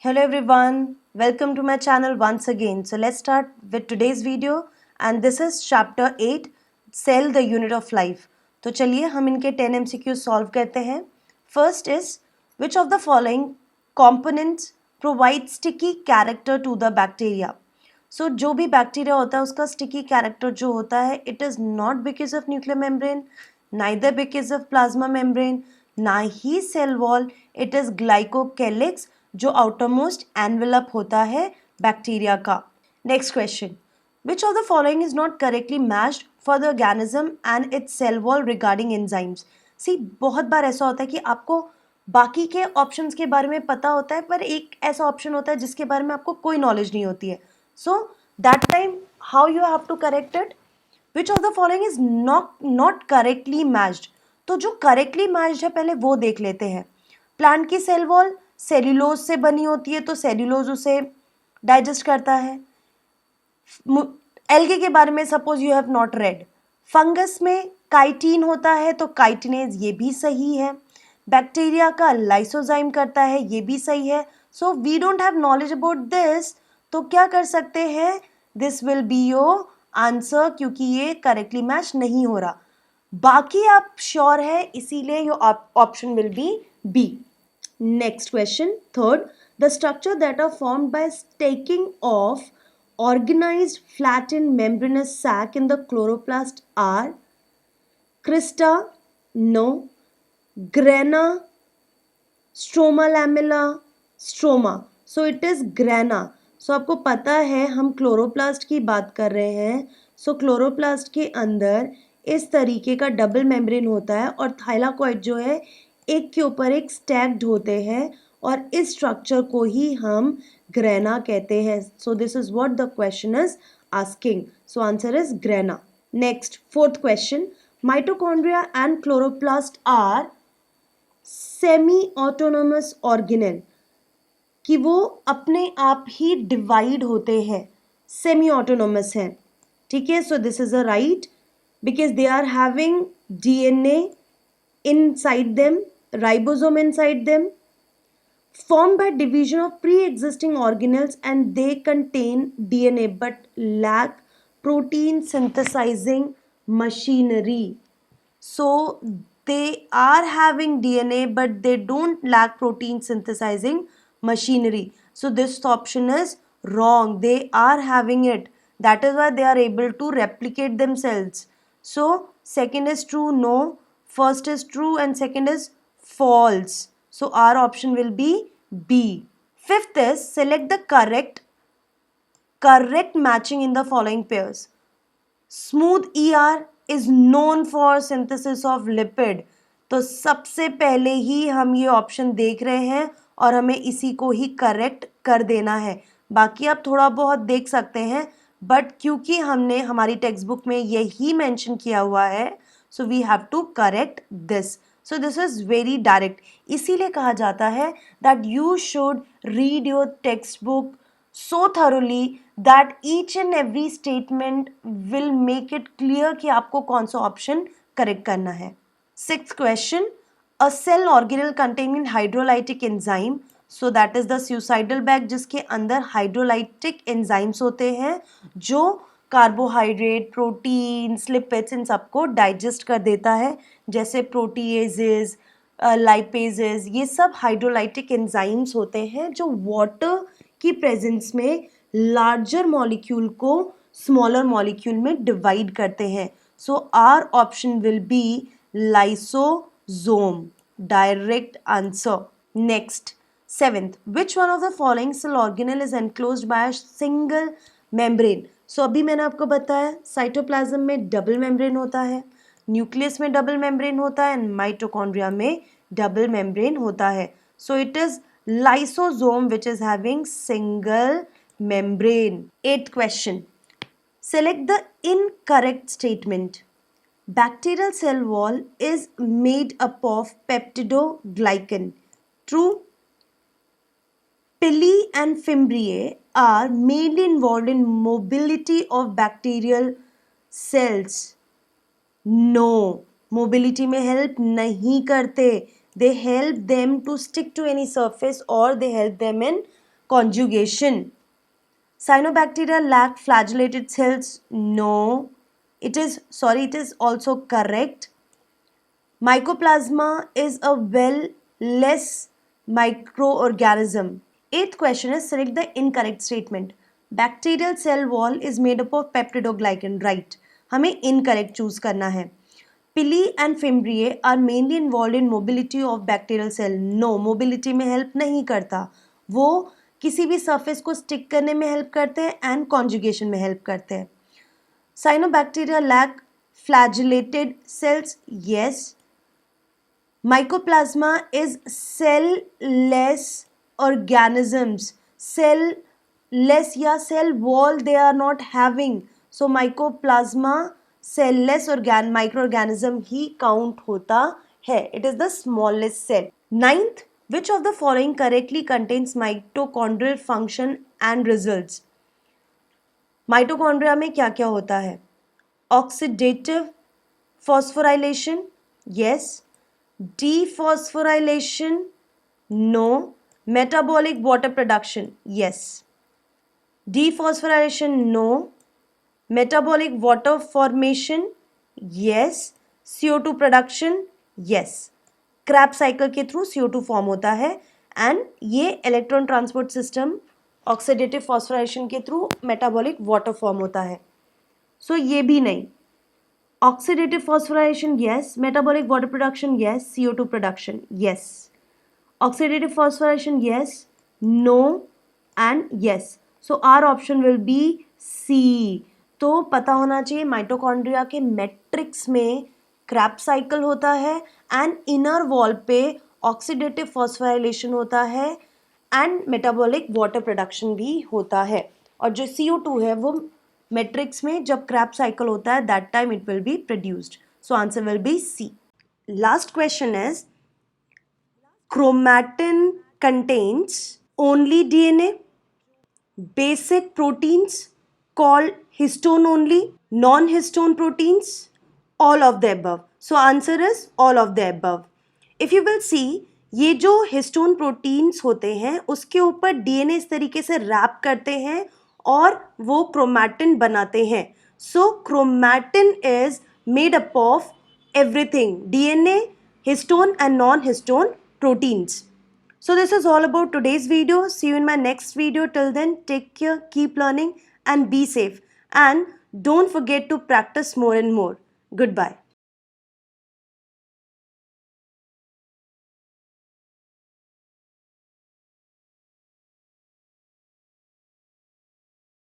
Hello everyone, welcome to my channel once again. So let's start with today's video and this is chapter 8 Cell the Unit of Life. तो चलिए हम इनके 10 MCQ solve करते हैं. First is which of the following components provide sticky character to the bacteria? So जो भी bacteria होता है उसका स्टिकी कैरेक्टर जो होता है it is not because of nuclear membrane, neither because of plasma membrane, ना ही cell wall, it is glycocalyx जो आउटरमोस्ट एनवेलप होता है बैक्टीरिया का. Next question, which of the following is not correctly matched for the organism and its cell wall regarding enzymes. See बहुत बार ऐसा होता है कि आपको बाकी के ऑप्शंस के बारे में पता होता है पर एक ऐसा ऑप्शन होता है जिसके बारे में आपको कोई नॉलेज नहीं होती है. So that time how you have to correct it? Which of the following is not correctly matched? तो जो करेक्टली मैच्ड है पहले वो देख लेते हैं. प्लांट की सेल वॉल सेल्यूलोज से बनी होती है तो सेल्यूलोज उसे डाइजेस्ट करता है. एल्गे के बारे में suppose you have not red. Fungus में काइटिन होता है तो काइटिनेज ये भी सही है. बैक्टीरिया का लाइसोजाइम करता है ये भी सही है. So we don't have knowledge about this तो क्या कर सकते हैं, this will be your answer क्योंकि ये करेक्टली मैच नहीं हो रहा. बाकी आप श्योर है इसीलिए your option will be B. Next question third, the structure that are formed by stacking of organized flattened membranous sac in the chloroplast are crista, no, grana, stroma lamella, stroma. So it is grana. So आपको पता है हम chloroplast की बात कर रहे हैं. सो chloroplast के अंदर इस तरीके का डबल मेम्ब्रेन होता है और थाइलाकॉइड जो है एक के ऊपर एक स्टैक्ड होते हैं और इस स्ट्रक्चर को ही हम ग्रेना कहते हैं. So this is what the question is asking. So answer is grana. Next fourth question, mitochondria and chloroplast are semi autonomous organelle कि वो अपने आप ही डिवाइड होते हैं, सेमी ऑटोनोमस है. ठीक है, so this is a right because they are having DNA inside them, ribosome inside them, formed by division of pre-existing organelles and they contain DNA but lack protein synthesizing machinery. So they are having DNA but they don't lack protein synthesizing machinery. So this option is wrong. They are having it. That is why they are able to replicate themselves. So second is true, no. First is true and second is false. So our option will be B. Fifth is select the correct matching in the following pairs. Smooth ER is known for synthesis of lipid. तो सबसे पहले ही हम ये option देख रहे हैं और हमें इसी को ही करेक्ट कर देना है. बाकी आप थोड़ा बहुत देख सकते हैं बट क्योंकि हमने हमारी टेक्स्ट बुक में यही मेंशन किया हुआ है so we have to correct this. So this is very direct. इसीलिए कहा जाता है that you should read your textbook so thoroughly that each and every statement will make it clear कि आपको कौन सा ऑप्शन करेक्ट करना है. Sixth question, a cell organelle containing hydrolytic enzyme, so that is the suicidal bag जिसके अंदर hydrolytic enzymes होते हैं जो कार्बोहाइड्रेट, प्रोटीन्स, लिपिड्स इन सबको डाइजेस्ट कर देता है जैसे प्रोटीएजेस, लाइपेजेस. ये सब हाइड्रोलाइटिक एंजाइम्स होते हैं जो वाटर की प्रेजेंस में लार्जर मॉलिक्यूल को स्मॉलर मॉलिक्यूल में डिवाइड करते हैं. So our option will be lysosome. Direct answer. Next seventh, which one of the following cell organelle is enclosed by a single membrane. So अभी मैंने आपको बताया साइटोप्लाज्म में डबल मेम्ब्रेन होता है, न्यूक्लियस में डबल मेम्ब्रेन होता है एंड माइटोकॉन्ड्रिया में डबल मेम्ब्रेन होता है. So it is lysosome which is having single membrane. Eighth question, select the incorrect statement. Bacterial cell wall is made up of peptidoglycan. True. Pili and Fimbriae are mainly involved in mobility of bacterial cells. No, mobility में help नहीं करते. They help them to stick to any surface or they help them in conjugation. Cyanobacteria lack flagellated cells. No, it is also correct. Mycoplasma is a well-less microorganism. Eighth question is select the incorrect statement. Bacterial cell wall is made up of peptidoglycan. Right. हमें incorrect choose करना है. Pili and fimbriae are mainly involved in mobility of bacterial cell. No, mobility में help नहीं करता. वो किसी भी surface को stick करने में help करते हैं and conjugation में help करते हैं. Cyanobacteria lack flagellated cells. Yes. Mycoplasma is cell-less organisms. Cell-less या cell wall they are not having. So mycoplasma cell-less microorganism he count होता है. It is the smallest cell. Ninth, which of the following correctly contains mitochondrial function and results? Mitochondria में क्या क्या होता है? Oxidative phosphorylation, yes. Dephosphorylation, no. Metabolic water production, yes. Dephosphorylation, no. Metabolic water formation, yes. CO2 production, yes. Krebs cycle के through CO2 form होता है and ये electron transport system oxidative phosphorylation के थ्रू मेटाबॉलिक वाटर फॉर्म होता है. सो ये भी नहीं. Oxidative phosphorylation, yes. Metabolic water production, yes. CO2 production, yes. Oxidative phosphorylation, yes. No and yes. So our option will be C. तो पता होना चाहिए माइटोकॉन्ड्रिया के मैट्रिक्स में Krebs cycle होता है एंड इनर वॉल पे ऑक्सीडेटिव फॉस्फोराइलेशन होता है एंड मेटाबॉलिक वाटर प्रोडक्शन भी होता है. और जो CO2 है वो मैट्रिक्स में जब Krebs cycle होता है that time it will be produced. So answer will be C. Last question is chromatin contains only DNA, basic proteins called histone only, non-histone proteins, all of the above. So answer is all of the above. If you will see ये जो histone proteins होते हैं उसके ऊपर DNA इस तरीके से rap करते हैं और वो क्रोमैटिन बनाते हैं. So chromatin is made up of everything, DNA, histone and non histone proteins. So this is all about today's video. See you in my next video. Till then, take care, keep learning and be safe. And don't forget to practice more and more. Goodbye.